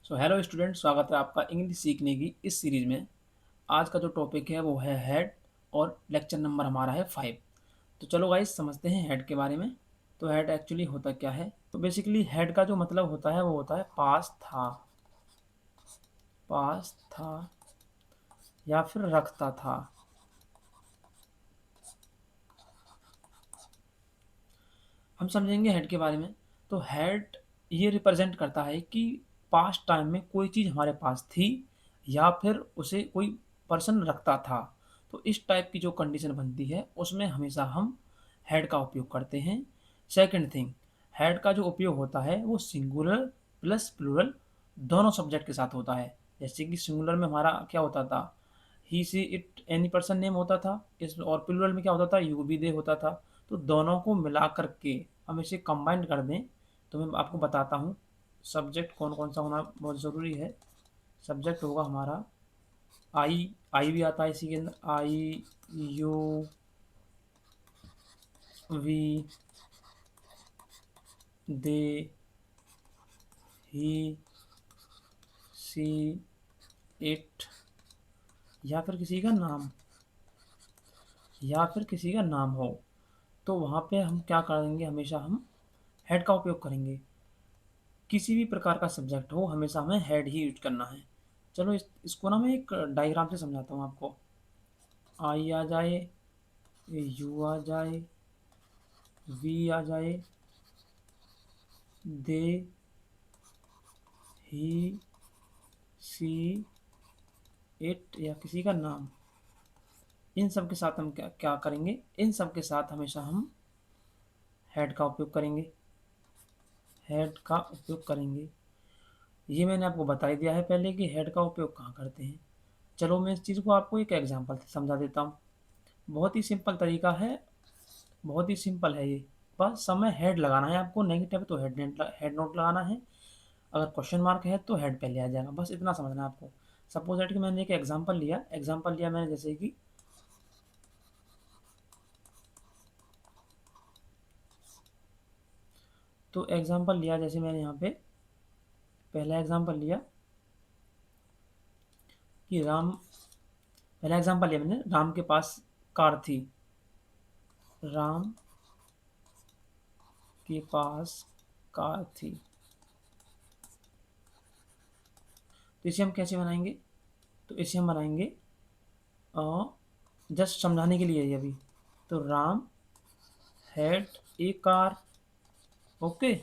So hello student, स्वागत है आपका इंग्लिश सीखने की इस सीरीज में। आज का जो टॉपिक है वो है हेड और लेक्चर नंबर हमारा है 5। तो चलो गाइस समझते हैं हेड के बारे में। तो हेड एक्चुअली होता क्या है? तो बेसिकली हेड का जो मतलब होता है वो होता है पास था या फिर रखता था। हम समझेंगे हेड के बारे में। तो हेड ये रिप्रेजेंट करता है कि पास्ट टाइम में कोई चीज़ हमारे पास थी या फिर उसे कोई पर्सन रखता था। तो इस टाइप की जो कंडीशन बनती है उसमें हमेशा हम हेड का उपयोग करते हैं। सेकंड थिंग, हेड का जो उपयोग होता है वो सिंगुलर प्लस प्लूरल दोनों सब्जेक्ट के साथ होता है। जैसे कि सिंगुलर में हमारा क्या होता था, he she it any person name होता था। इस और प्लूरल में क्या होता था, यू बी दे होता था। तो दोनों को मिला करके हम इसे कंबाइन कर दें तो मैं आपको बताता हूँ सब्जेक्ट कौन कौन सा होना बहुत ज़रूरी है। सब्जेक्ट होगा हमारा आई, आई भी आता है इसी के अंदर, I you we they he she it, या फिर किसी का नाम, या फिर किसी का नाम हो तो वहाँ पे हम क्या करेंगे, हमेशा हम हेड का उपयोग करेंगे। किसी भी प्रकार का सब्जेक्ट हो हमेशा हमें हेड ही यूज करना है। चलो इसको ना मैं एक डायग्राम से समझाता हूँ आपको। आई आ जाए, यू आ जाए, वी आ जाए, दे ही सी इट, या किसी का नाम, इन सब के साथ हम क्या क्या करेंगे, इन सब के साथ हमेशा हम हेड का उपयोग करेंगे। हेड का उपयोग करेंगे, ये मैंने आपको बता ही दिया है पहले कि हेड का उपयोग कहाँ करते हैं। चलो मैं इस चीज़ को आपको एक एग्जांपल से समझा देता हूँ। बहुत ही सिंपल तरीका है, बहुत ही सिंपल है ये। बस समय हेड लगाना है आपको, नेगेटिव है तो हेड नोट लगाना है, अगर क्वेश्चन मार्क है तो हेड पहले आ जाएगा। बस इतना समझना है आपको। सपोज दैट कि मैंने एक एग्जांपल लिया मैंने, जैसे कि तो एग्जांपल लिया, जैसे मैंने यहाँ पे पहला एग्जांपल लिया कि पहला एग्जांपल लिया मैंने, राम के पास कार थी। राम के पास कार थी। तो इसे हम कैसे बनाएंगे? तो इसे हम बनाएंगे जस्ट समझाने के लिए ही अभी। तो Ram had a car. Okay,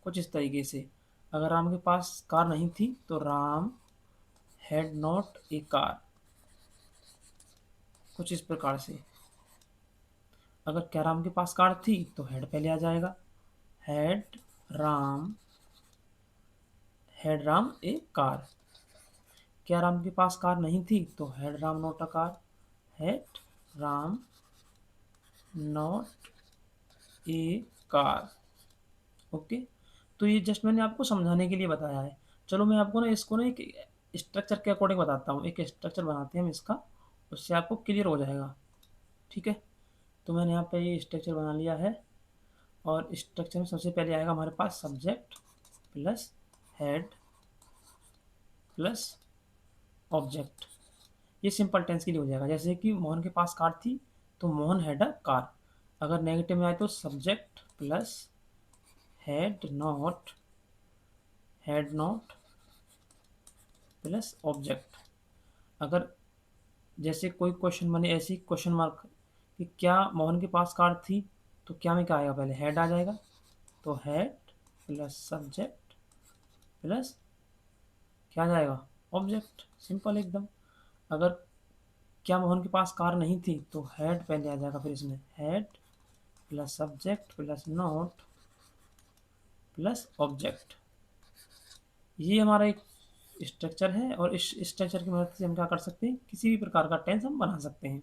कुछ इस तरीके से। अगर राम के पास कार नहीं थी तो Ram had not a car, कुछ इस प्रकार से। अगर क्या राम के पास कार थी तो हेड पहले आ जाएगा। Had Ram, had Ram A car. क्या राम के पास कार नहीं थी तो had Ram not a car, had Ram not a car. Okay, तो ये जस्ट मैंने आपको समझाने के लिए बताया है। चलो मैं आपको ना इसको ना एक स्ट्रक्चर के अकॉर्डिंग बताता हूँ। एक स्ट्रक्चर बनाते हैं हम इसका, उससे आपको क्लियर हो जाएगा। ठीक है, तो मैंने यहाँ पे ये स्ट्रक्चर बना लिया है। और स्ट्रक्चर में सबसे पहले आएगा हमारे पास subject plus had plus object. ये सिंपल टेंस के लिए हो जाएगा। जैसे कि मोहन के पास कार थी तो मोहन हैड अ कार। अगर नेगेटिव में आए तो subject plus had not plus object. अगर जैसे कोई क्वेश्चन बने ऐसी क्वेश्चन मार्क कि क्या मोहन के पास कार थी, तो क्या में क्या आएगा, पहले हेड आ जाएगा। तो हेड प्लस सब्जेक्ट प्लस क्या आ जाएगा, ऑब्जेक्ट। सिंपल एकदम। अगर क्या मोहन के पास कार नहीं थी तो हेड पहले आ जाएगा, फिर इसमें head plus subject plus not plus object. ये हमारा एक स्ट्रक्चर है, और इस स्ट्रक्चर की मदद से हम क्या कर सकते हैं, किसी भी प्रकार का टेंस हम बना सकते हैं।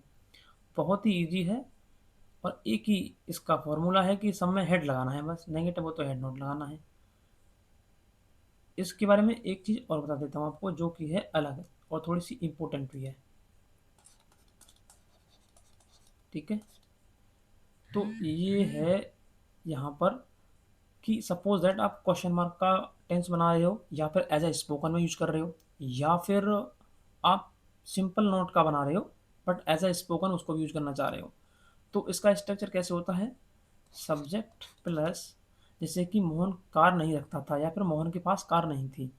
बहुत ही इजी है। और एक ही इसका फॉर्मूला है कि सब में हेड लगाना है, बस नेगेटिव हो तो हेड नोट लगाना है। इसके बारे में एक चीज़ और बता देता हूँ आपको जो कि है अलग और थोड़ी सी इम्पोर्टेंट भी है। ठीक है, तो ये है यहाँ पर कि सपोज दैट आप क्वेश्चन मार्क का टेंस बना रहे हो, या फिर एज ए स्पोकन में यूज कर रहे हो, या फिर आप सिंपल नोट का बना रहे हो बट एज ए स्पोकन उसको भी यूज करना चाह रहे हो। तो इसका स्ट्रक्चर कैसे होता है, सब्जेक्ट प्लस, जैसे कि मोहन कार नहीं रखता था या फिर मोहन के पास कार नहीं थी,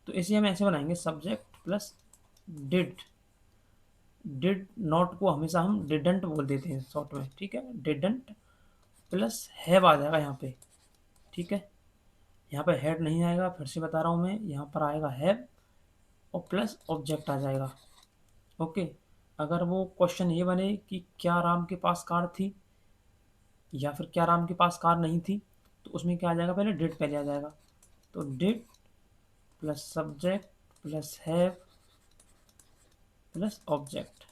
तो इसे हम ऐसे बनाएंगे subject plus did. Did not को हमेशा हम डिडंट बोल देते हैं शॉर्ट में, ठीक है, डिडंट प्लस हैव आ जाएगा यहाँ पे, ठीक है। यहाँ पे हेड नहीं आएगा, फिर से बता रहा हूँ मैं, यहाँ पर आएगा हैव और प्लस ऑब्जेक्ट आ जाएगा। ओके, अगर वो क्वेश्चन ये बने कि क्या राम के पास कार थी या फिर क्या राम के पास कार नहीं थी, तो उसमें क्या आ जाएगा, पहले डिड पहले आ जाएगा। तो did plus subject plus have plus object.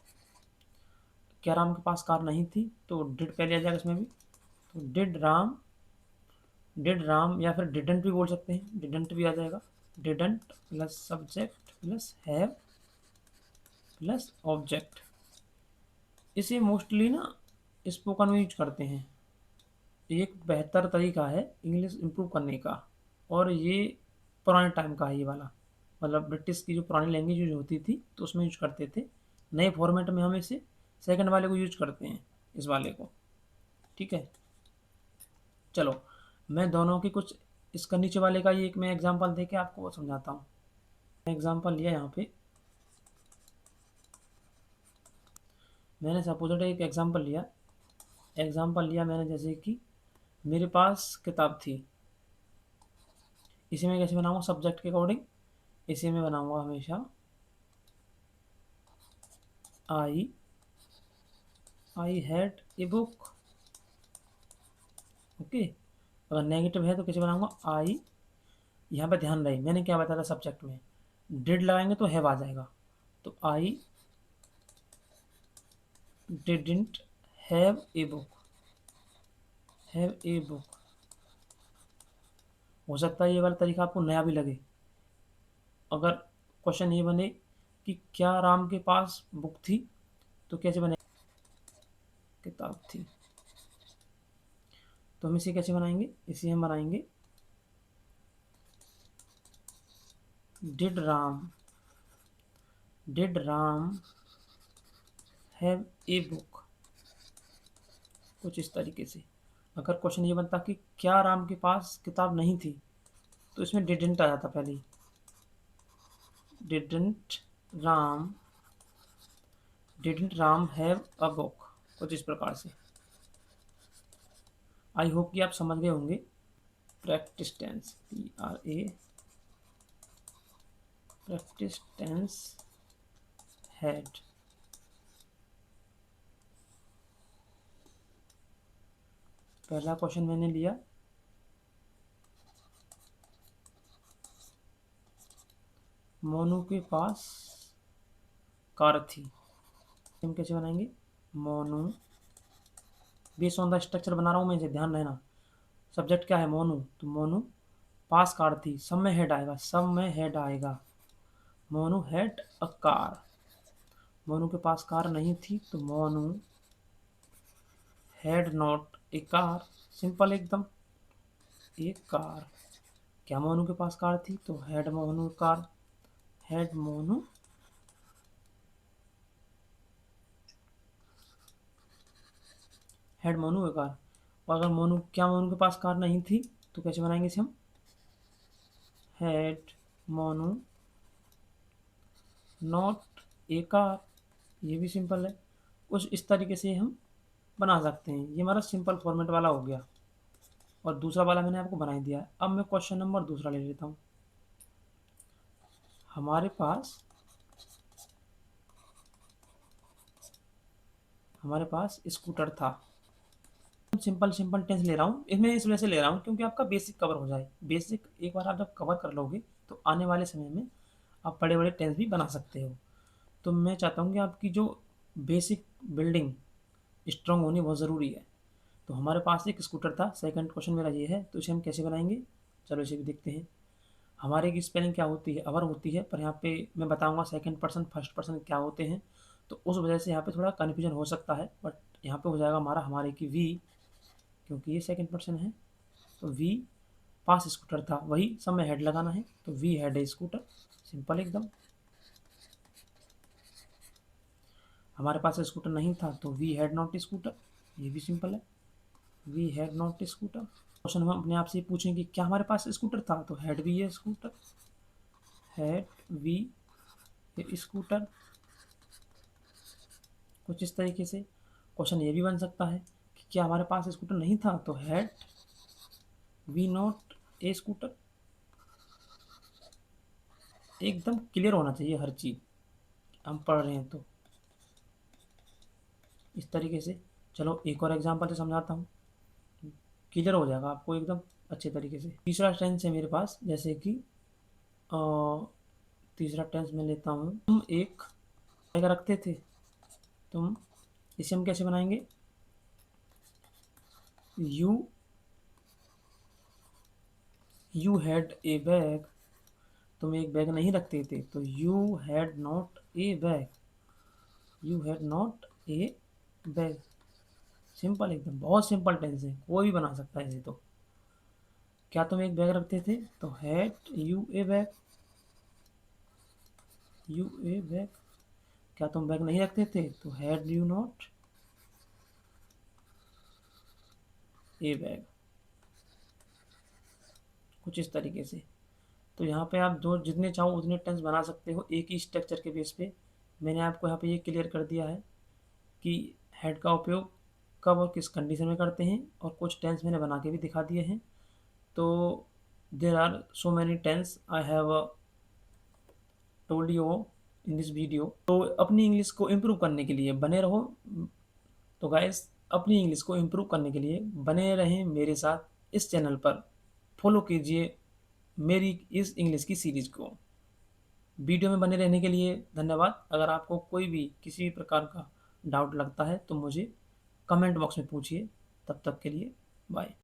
क्या राम के पास कार नहीं थी, तो डिड पहले आ जाएगा इसमें भी। तो डिड राम या फिर डिडंट भी बोल सकते हैं, डिडंट भी आ जाएगा। Didn't plus subject plus have plus object. इसे मोस्टली ना स्पोकन में यूज करते हैं। ये एक बेहतर तरीका है इंग्लिश इम्प्रूव करने का, और ये पुराने टाइम का है ये वाला, मतलब ब्रिटिश की जो पुरानी लैंग्वेज यूज होती थी तो उसमें यूज करते थे। नए फॉर्मेट में हम इसे सेकंड वाले को यूज करते हैं, इस वाले को, ठीक है। चलो, मैं दोनों की कुछ, इसका नीचे वाले का ये एक मैं एग्जांपल दे के आपको समझाता हूँ। एग्जांपल लिया यहाँ पे, मैंने सपोज एक एग्जांपल लिया। मैंने, जैसे कि मेरे पास किताब थी। इसे मैं कैसे बनाऊंगा, सब्जेक्ट के अकॉर्डिंग इसे मैं बनाऊंगा हमेशा I had a book. Okay, अगर नेगेटिव है तो कैसे बनाऊंगा, आई, यहाँ पे ध्यान रहे मैंने क्या बताया था सब्जेक्ट में, डिड लगाएंगे तो हैव आ जाएगा। तो I didn't have a book, have a book. हो सकता है ये वाला तरीका आपको नया भी लगे। अगर क्वेश्चन ये बने कि क्या राम के पास बुक थी, तो कैसे बने, किताब थी। तो हम इसे कैसे बनाएंगे, इसे हम बनाएंगे did Ram have a book, कुछ इस तरीके से। अगर क्वेश्चन ये बनता कि क्या राम के पास किताब नहीं थी, तो इसमें डिडंट आ जाता पहले ही, didn't Ram have a book, कुछ इस प्रकार से। आई होप कि आप समझ गए होंगे। Practice tense, practice tense had. पहला क्वेश्चन मैंने लिया, मोनू के पास कार थी। हम कैसे बनाएंगे, Monu, based on the structure बना रहा हूँ मैं, इसे ध्यान रहना। सब्जेक्ट क्या है, मोनू, तो मोनू पास कार थी, सब में हेड आएगा, Monu had a car. Monu के पास कार नहीं थी, तो Monu had not a car, simple एकदम, एक कार। क्या मोनू के पास कार थी, तो had Monu car, had Monu A car. और अगर मोनू के पास कार नहीं थी, तो कैसे बनाएंगे इसे हम, had Monu not a car, ये भी सिंपल है। कुछ इस तरीके से हम बना सकते हैं। ये हमारा सिंपल फॉर्मेट वाला हो गया, और दूसरा वाला मैंने आपको बना ही दिया है। अब मैं क्वेश्चन नंबर दूसरा ले लेता हूँ। हमारे पास स्कूटर था। सिंपल टेंस ले रहा हूँ इसमें, इस वजह से ले रहा हूँ क्योंकि आपका बेसिक कवर हो जाए। बेसिक एक बार आप जब कवर कर लोगे तो आने वाले समय में आप बड़े बड़े टेंस भी बना सकते हो। तो मैं चाहता हूँ कि आपकी जो बेसिक बिल्डिंग स्ट्रांग होनी बहुत ज़रूरी है। तो हमारे पास एक स्कूटर था, सेकंड क्वेश्चन मेरा ये है, तो इसे हम कैसे बनाएंगे, चलो इसे भी देखते हैं। हमारे की स्पेलिंग क्या होती है, अवर होती है, पर यहाँ पे मैं बताऊंगा सेकंड पर्सन फर्स्ट पर्सन क्या होते हैं, तो उस वजह से यहाँ पे थोड़ा कन्फ्यूजन हो सकता है। बट यहाँ पे हो जाएगा हमारे की वी, क्योंकि ये सेकंड पर्सन है, तो वी पास स्कूटर था, वही सब में हेड लगाना है, तो we had a scooter, simple एकदम। हमारे पास स्कूटर नहीं था तो वी हैड नॉट स्कूटर, ये भी सिंपल है, we had not scooter. Question हम अपने आप से पूछेंगे क्या हमारे पास स्कूटर था, तो had V A scooter, had V A scooter. कुछ इस तरीके से क्वेश्चन ये भी बन सकता है कि क्या हमारे पास स्कूटर नहीं था, तो had we not a scooter. एकदम क्लियर होना चाहिए हर चीज़ हम पढ़ रहे हैं तो, इस तरीके से। चलो एक और एग्जांपल से समझाता हूँ, क्लियर हो जाएगा आपको एकदम अच्छे तरीके से। तीसरा टेंस है मेरे पास, जैसे कि अ, तीसरा टेंस मैं लेता हूँ, तुम एक बैग रखते थे, तुम, इसे हम कैसे बनाएंगे, you you had a bag, तुम एक बैग नहीं रखते थे, तो you had not a bag, you had not a bag. Simple एकदम, बहुत सिंपल टेंस है, कोई भी बना सकता है इसे तो। क्या तुम एक बैग रखते थे, तो had U A bag, U A bag. क्या तुम बैग नहीं रखते थे, तो had you not a bag. कुछ इस तरीके से। तो यहाँ पे आप जो जितने चाहो उतने टेंस बना सकते हो एक ही स्ट्रक्चर के बेस पे। मैंने आपको यहाँ पे ये क्लियर कर दिया है कि हेड का उपयोग कब और किस कंडीशन में करते हैं, और कुछ टेंस मैंने बना के भी दिखा दिए हैं। तो there are so many tense I have told you in this video. तो अपनी इंग्लिश को इम्प्रूव करने के लिए बने रहो। तो गाइस, अपनी इंग्लिश को इम्प्रूव करने के लिए बने रहें मेरे साथ इस चैनल पर, फॉलो कीजिए मेरी इस इंग्लिश की सीरीज़ को। वीडियो में बने रहने के लिए धन्यवाद। अगर आपको कोई भी किसी भी प्रकार का डाउट लगता है तो मुझे कमेंट बॉक्स में पूछिए। तब तक के लिए बाय।